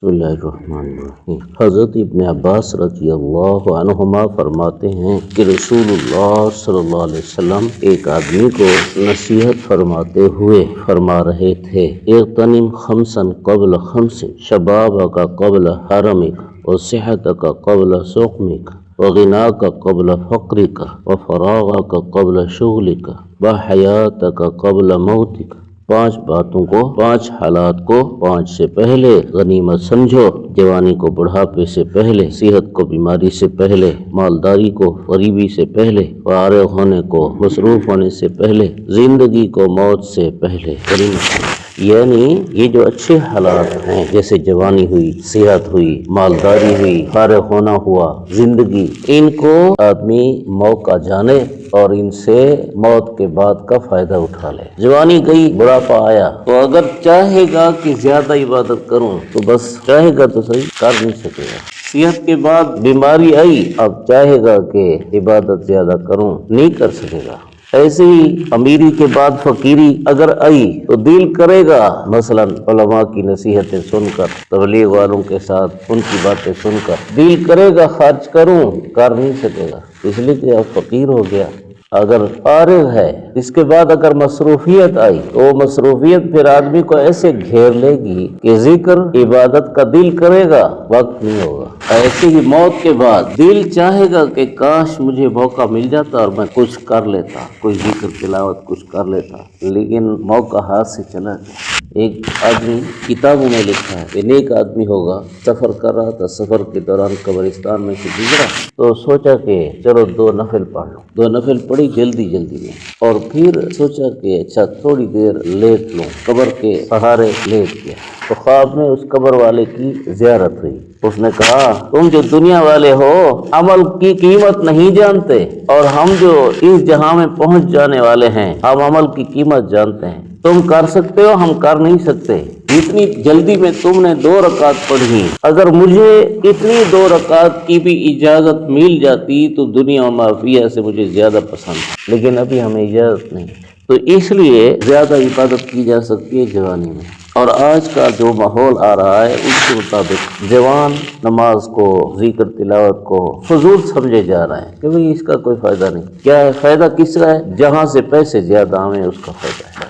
بسم اللہ الرحمن الرحیم۔ حضرت ابن عباس رضی اللہ عنہما فرماتے ہیں کہ رسول اللہ صلی اللہ علیہ وسلم ایک آدمی کو نصیحت فرماتے ہوئے فرما رہے تھے، اغتنم خمسا قبل خمس، شبابک قبل حرمک، وصحتک قبل سقمک، وغناک قبل فقرک، وفراغک قبل شغلک، وحیاتک قبل موتک۔ 5 باتوں کو، 5 حالات کو 5 سے پہلے غنیمت سمجھو، جوانی کو بڑھاپے سے پہلے، صحت کو بیماری سے پہلے، مالداری کو غریبی سے پہلے، فارغ ہونے کو مصروف ہونے سے پہلے، زندگی کو موت سے پہلے غنیمت۔ یعنی یہ جو اچھے حالات ہیں، جیسے جوانی ہوئی، صحت ہوئی، مالداری ہوئی، فارغ ہونا ہوا، زندگی، ان کو آدمی موقع جانے اور ان سے موت کے بعد کا فائدہ اٹھا لے۔ جوانی گئی، بڑھاپا آیا، تو اگر چاہے گا کہ زیادہ عبادت کروں تو بس چاہے گا تو صحیح، کر نہیں سکے گا۔ صحت کے بعد بیماری آئی، اب چاہے گا کہ عبادت زیادہ کروں، نہیں کر سکے گا۔ ایسے ہی امیری کے بعد فقیری اگر آئی تو دل کرے گا، مثلا علماء کی نصیحتیں سن کر، تبلیغ والوں کے ساتھ ان کی باتیں سن کر دل کرے گا خرچ کروں، کر نہیں سکے گا، اس لیے کہ اب فقیر ہو گیا۔ اگر فارغ ہے، اس کے بعد اگر مصروفیت آئی تو وہ مصروفیت پھر آدمی کو ایسے گھیر لے گی کہ ذکر عبادت کا دل کرے گا، وقت نہیں ہوگا۔ ایسے ہی موت کے بعد دل چاہے گا کہ کاش مجھے موقع مل جاتا اور میں کچھ کر لیتا، کوئی ذکر تلاوت کچھ کر لیتا، لیکن موقع ہاتھ سے چلا گیا۔ ایک آدمی کتابوں میں لکھا ہے کہ نیک آدمی ہوگا، سفر کر رہا تھا، سفر کے دوران قبرستان میں سے گزرا تو سوچا کہ چلو 2 نفل پڑھ لوں، 2 نفل پڑھی جلدی میں، اور پھر سوچا کہ اچھا تھوڑی دیر لیٹ لوں، قبر کے سہارے لیٹ گیا تو خواب میں اس قبر والے کی زیارت ہوئی۔ اس نے کہا، تم جو دنیا والے ہو عمل کی قیمت نہیں جانتے، اور ہم جو اس جہاں میں پہنچ جانے والے ہیں ہم عمل کی قیمت جانتے ہیں۔ تم کر سکتے ہو، ہم کر نہیں سکتے۔ اتنی جلدی میں تم نے 2 رکعت پڑھی، اگر مجھے اتنی 2 رکعت کی بھی اجازت مل جاتی تو دنیا و ما فیہا سے مجھے زیادہ پسند، لیکن ابھی ہمیں اجازت نہیں، تو اس لیے زیادہ عبادت کی جا سکتی ہے جوانی میں۔ اور آج کا جو ماحول آ رہا ہے اس کے مطابق جوان نماز کو، ذکر تلاوت کو فضول سمجھے جا رہے ہیں کہ بھئی اس کا کوئی فائدہ نہیں۔ کیا ہے فائدہ؟ کس کا ہے؟ جہاں سے پیسے زیادہ ہمیں اس کا فائدہ ہے۔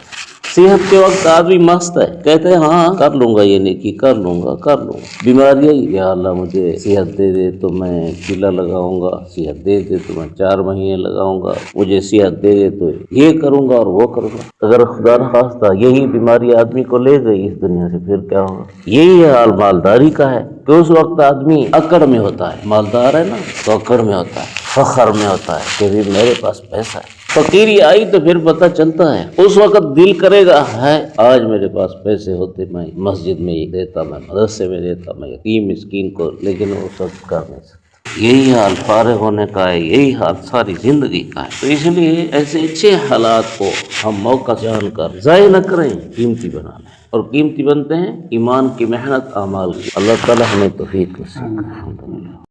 صحت کے وقت آدمی مست ہے، کہتے ہیں ہاں کر لوں گا، یہ نیکی کر لوں گا۔ بیماری آئی، یا اللہ مجھے صحت دے دے تو میں چلا لگاؤں گا، صحت دے دے تو میں 4 مہینے لگاؤں گا، مجھے صحت دے دے تو یہ کروں گا اور وہ کروں گا۔ اگر خدا نخواستہ یہی بیماری آدمی کو لے گئی اس دنیا سے، پھر کیا ہوگا؟ یہی حال مالداری کا ہے کہ اس وقت آدمی اکڑ میں ہوتا ہے، مالدار ہے نا تو اکڑ میں ہوتا ہے، فخر میں ہوتا ہے کہ بھی میرے پاس پیسہ ہے۔ فقیری آئی تو پھر پتہ چلتا ہے، اس وقت دل کرے گا ہے آج میرے پاس پیسے ہوتے میں مسجد میں دیتا، میں مدرسے میں دیتا، میں یتیم مسکین کو، لیکن وہ سب کر نہیں سکتا۔ یہی حال فارغ ہونے کا ہے، یہی حال ساری زندگی کا ہے۔ تو اس لیے ایسے اچھے حالات کو ہم موقع جان کر ضائع نہ کریں، قیمتی بنا لیں، اور قیمتی بنتے ہیں ایمان کی محنت، اعمال کی۔ اللہ تعالی ہمیں توفیق نصیب کرے۔ الحمدللہ۔